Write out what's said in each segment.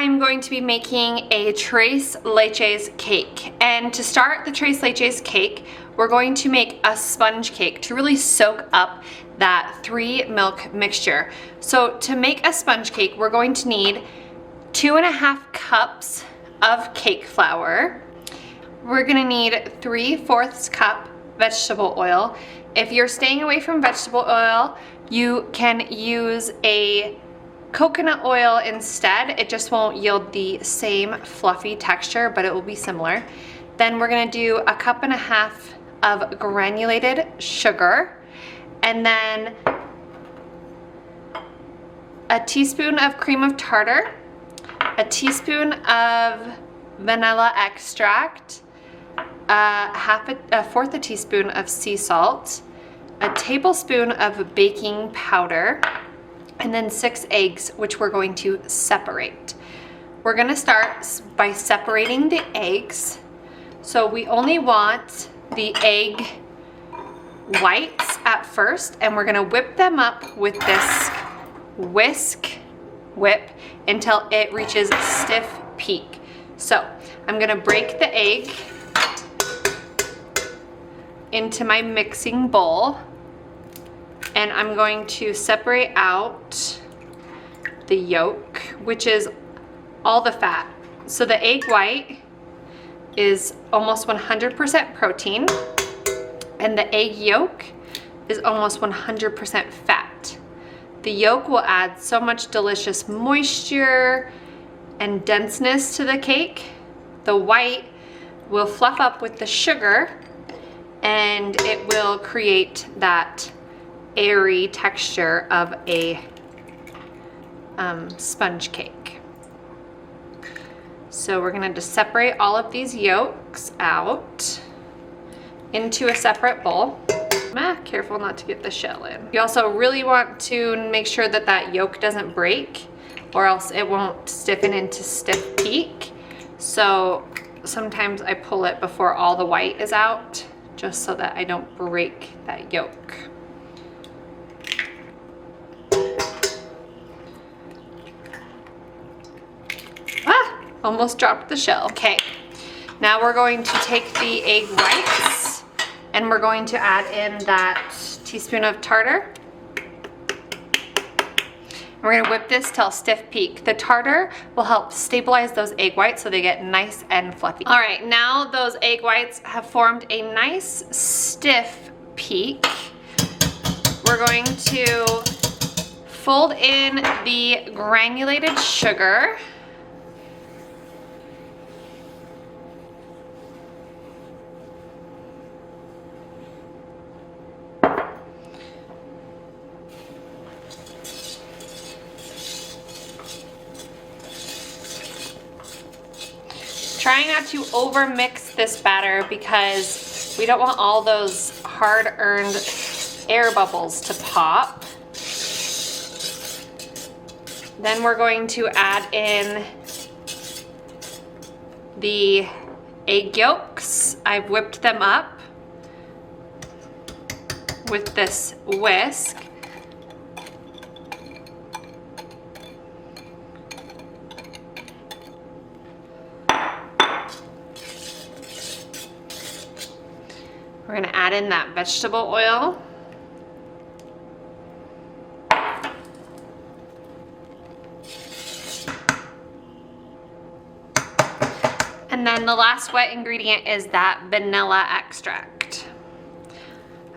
I'm going to be making a Tres Leches cake. And to start the Tres Leches cake, we're going to make a sponge cake to really soak up that 3 milk mixture. So to make a sponge cake, we're going to need 2.5 cups of cake flour. We're gonna need 3/4 cup vegetable oil. If you're staying away from vegetable oil, you can use a coconut oil instead. It just won't yield the same fluffy texture, but it will be similar. Then we're gonna do 1.5 cups of granulated sugar, and then a teaspoon of cream of tartar, a teaspoon of vanilla extract, a fourth a teaspoon of sea salt, a tablespoon of baking powder, and then 6 eggs, which we're going to separate. We're gonna start by separating the eggs. So we only want the egg whites at first, and we're gonna whip them up with this whip until it reaches stiff peak. So I'm gonna break the egg into my mixing bowl, and I'm going to separate out the yolk, which is all the fat. So the egg white is almost 100% protein, and the egg yolk is almost 100% fat. The yolk will add so much delicious moisture and denseness to the cake. The white will fluff up with the sugar, and it will create that airy texture of a sponge cake. So we're gonna just separate all of these yolks out into a separate bowl. Careful not to get the shell in. You also really want to make sure that that yolk doesn't break, or else it won't stiffen into stiff peak. So sometimes I pull it before all the white is out, just so that I don't break that yolk. Almost dropped the shell. Okay, now we're going to take the egg whites, and we're going to add in that teaspoon of tartar. We're gonna whip this till stiff peak. The tartar will help stabilize those egg whites so they get nice and fluffy. All right, now those egg whites have formed a nice stiff peak. We're going to fold in the granulated sugar. Trying not to over mix this batter because we don't want all those hard-earned air bubbles to pop. Then we're going to add in the egg yolks. I've whipped them up with this whisk. We're gonna add in that vegetable oil. And then the last wet ingredient is that vanilla extract.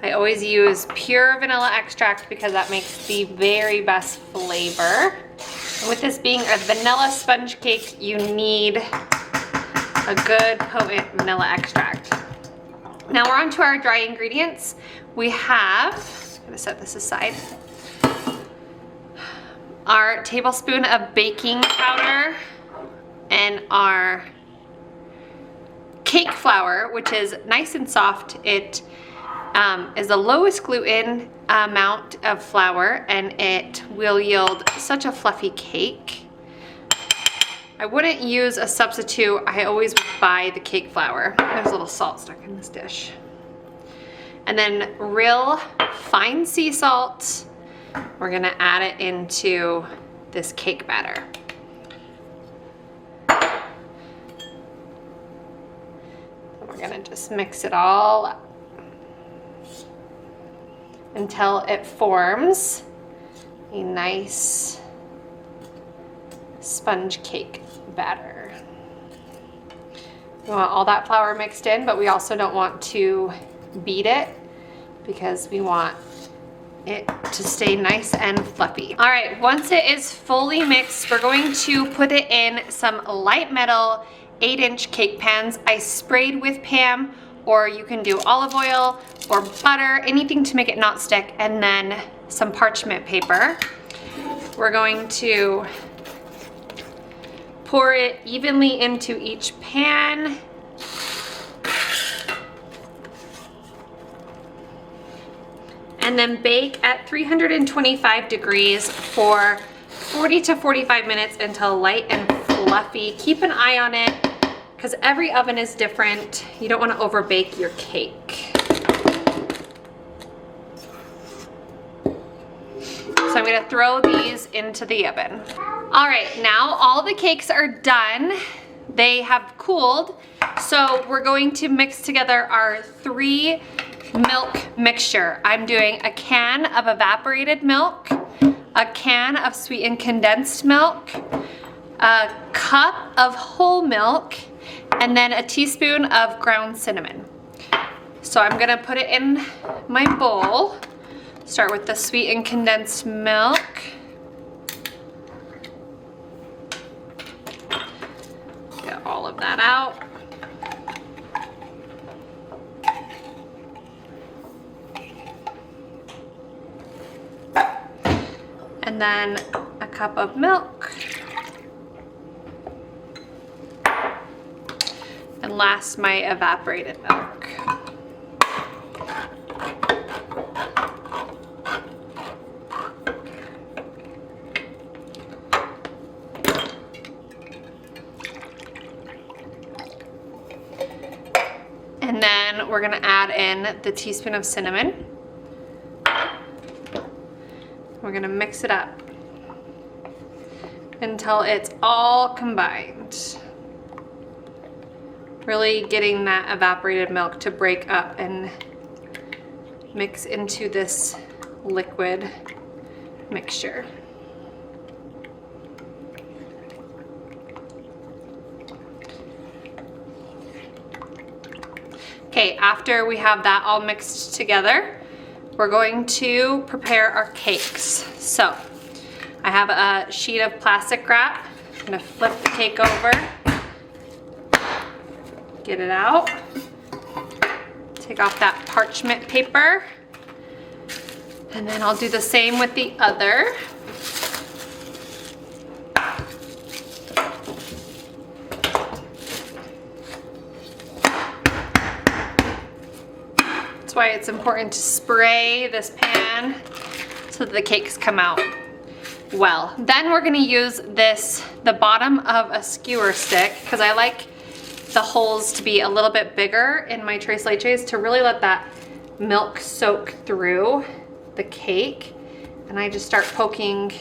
I always use pure vanilla extract because that makes the very best flavor. And with this being a vanilla sponge cake, you need a good potent vanilla extract. Now we're on to our dry ingredients. We have, I'm gonna set this aside, our tablespoon of baking powder and our cake flour, which is nice and soft. It is the lowest gluten amount of flour, and it will yield such a fluffy cake. I wouldn't use a substitute. I always buy the cake flour. There's a little salt stuck in this dish. And then real fine sea salt. We're gonna add it into this cake batter. gonna just mix it all up until it forms a nice sponge cake batter. We want all that flour mixed in, but we also don't want to beat it because we want it to stay nice and fluffy. All right, once it is fully mixed, we're going to put it in some light metal 8-inch cake pans. I sprayed with Pam, or you can do olive oil or butter, anything to make it not stick, and then some parchment paper. We're going to pour it evenly into each pan. And then bake at 325 degrees for 40 to 45 minutes until light and fluffy. Keep an eye on it because every oven is different. You don't want to overbake your cake. So I'm going to throw these into the oven. All right, now all the cakes are done. They have cooled. So we're going to mix together our 3 milk mixture. I'm doing a can of evaporated milk, a can of sweetened condensed milk, a cup of whole milk, and then a teaspoon of ground cinnamon. So I'm gonna put it in my bowl. Start with the sweetened condensed milk. Get all of that out. And then a cup of milk. And last, my evaporated milk. And then we're gonna add in the teaspoon of cinnamon. We're gonna mix it up until it's all combined. Really getting that evaporated milk to break up and mix into this liquid mixture. Okay, after we have that all mixed together, we're going to prepare our cakes. So I have a sheet of plastic wrap. I'm gonna flip the cake over, get it out, take off that parchment paper, and then I'll do the same with the other. That's why it's important to spray this pan so that the cakes come out well. Then we're gonna use the bottom of a skewer stick, because I like the holes to be a little bit bigger in my Tres Leches to really let that milk soak through the cake. And I just start poking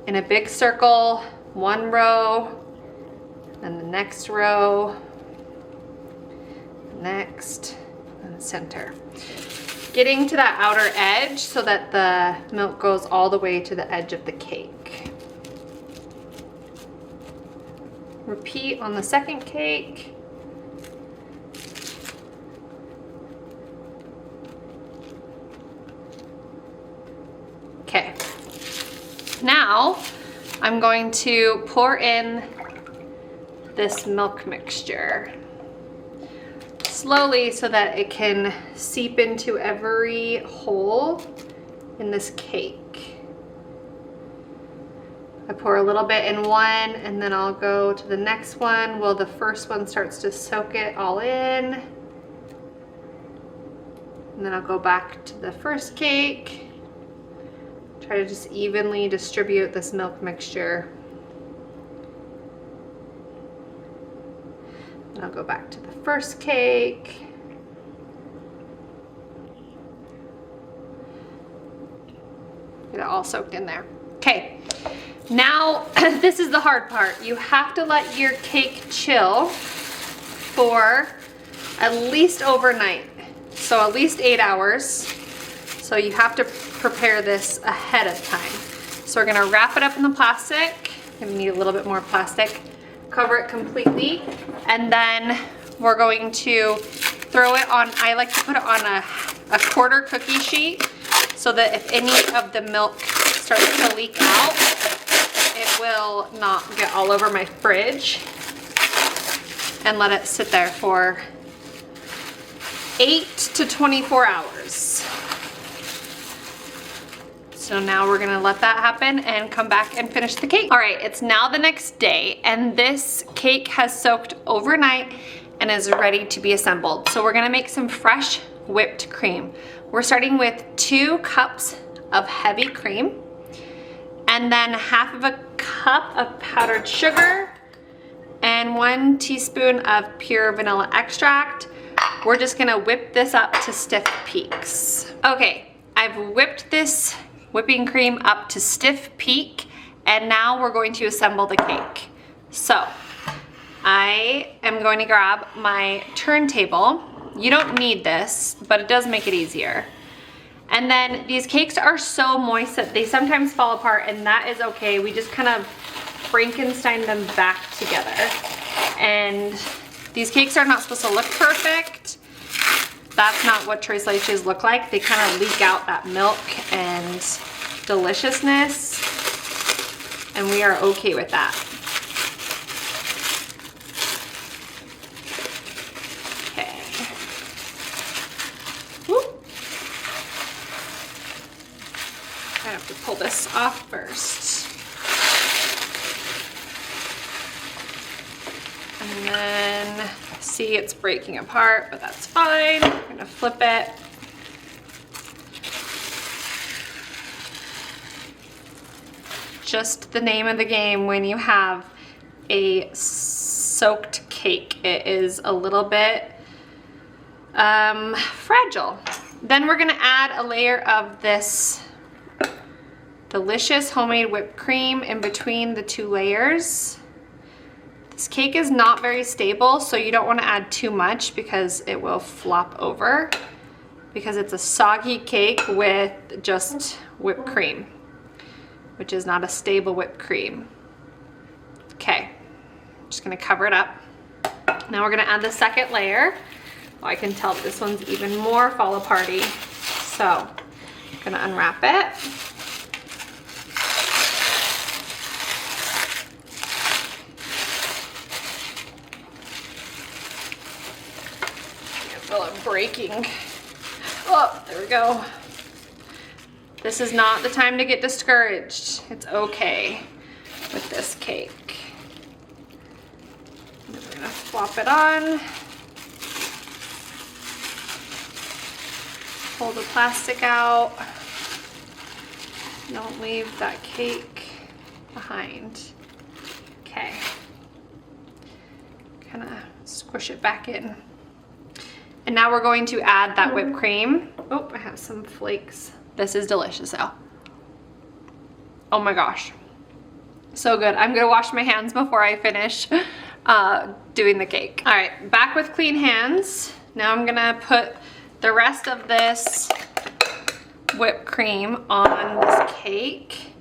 in a big circle, one row, then the next row, next, and center. Getting to that outer edge so that the milk goes all the way to the edge of the cake. Repeat on the second cake. Okay. Now I'm going to pour in this milk mixture slowly so that it can seep into every hole in this cake. I pour a little bit in one and then I'll go to the next one while the first one starts to soak it all in. And then I'll go back to the first cake. Try to just evenly distribute this milk mixture. And I'll go back to the first cake. Get it all soaked in there. Okay, now this is the hard part. You have to let your cake chill for at least overnight. So at least 8 hours. So you have to prepare this ahead of time. So we're gonna wrap it up in the plastic. Gonna need a little bit more plastic. Cover it completely. And then we're going to throw it on, I like to put it on a quarter cookie sheet so that if any of the milk starts to leak out, it will not get all over my fridge. And let it sit there for 8 to 24 hours. So now we're gonna let that happen and come back and finish the cake. All right, it's now the next day and this cake has soaked overnight and is ready to be assembled. So we're gonna make some fresh whipped cream. We're starting with 2 cups of heavy cream and then half of a cup of powdered sugar and 1 teaspoon of pure vanilla extract. We're just gonna whip this up to stiff peaks. Okay, I've whipped this whipping cream up to stiff peak and now we're going to assemble the cake. So I am going to grab my turntable. You don't need this, but it does make it easier. And then these cakes are so moist that they sometimes fall apart and that is okay. We just kind of Frankenstein them back together. And these cakes are not supposed to look perfect. That's not what Tres Leches look like. They kind of leak out that milk and deliciousness, and we are okay with that. Okay. Whoop. I have to pull this off first. And then, see, it's breaking apart, but that's fine. I'm gonna flip it. Just the name of the game when you have a soaked cake. It is a little bit fragile. Then we're gonna add a layer of this delicious homemade whipped cream in between the 2 layers. This cake is not very stable, so you don't want to add too much because it will flop over because it's a soggy cake with just whipped cream, which is not a stable whipped cream. Okay, just gonna cover it up. Now we're gonna add the second layer. Oh, I can tell this one's even more fall aparty. So I'm gonna unwrap it. Breaking. Oh, there we go. This is not the time to get discouraged. It's okay with this cake. I'm gonna flop it on. Pull the plastic out. Don't leave that cake behind. Okay. Kind of squish it back in. And now we're going to add that whipped cream. Oh, I have some flakes. This is delicious though. Oh my gosh. So good. I'm gonna wash my hands before I finish doing the cake. All right, back with clean hands. Now I'm gonna put the rest of this whipped cream on this cake.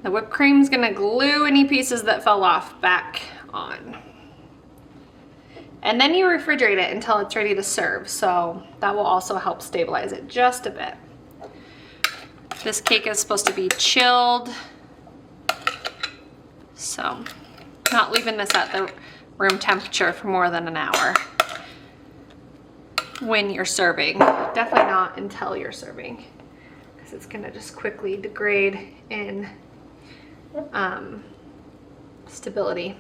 The whipped cream is gonna glue any pieces that fell off back on. And then you refrigerate it until it's ready to serve. So that will also help stabilize it just a bit. This cake is supposed to be chilled. So not leaving this at the room temperature for more than an hour when you're serving. Definitely not until you're serving, because it's gonna just quickly degrade in stability.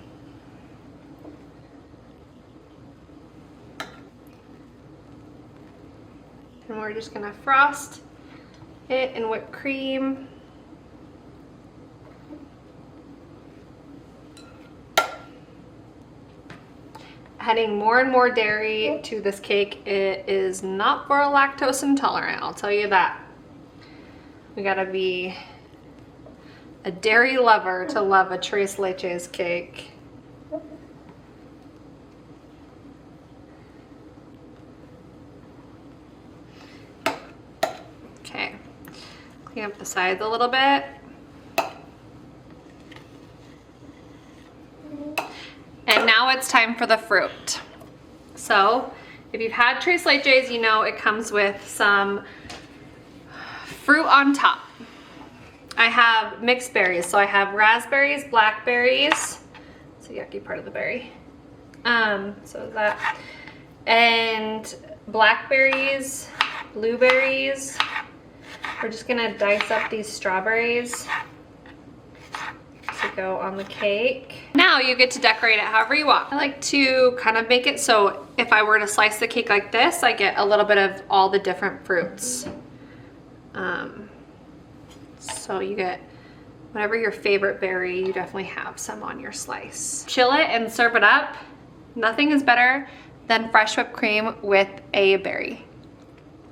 And we're just gonna frost it in whipped cream. Adding more and more dairy to this cake. It is not for a lactose intolerant, I'll tell you that. We gotta be a dairy lover to love a Tres Leches cake. up the sides a little bit. And now it's time for the fruit. So if you've had Tres Leches, you know it comes with some fruit on top. I have mixed berries, so I have raspberries, blackberries, it's a yucky part of the berry. So that, and blackberries, blueberries. We're just gonna dice up these strawberries to go on the cake. Now you get to decorate it however you want. I like to kind of make it so if I were to slice the cake like this, I get a little bit of all the different fruits. So you get whatever your favorite berry, you definitely have some on your slice. Chill it and serve it up. Nothing is better than fresh whipped cream with a berry.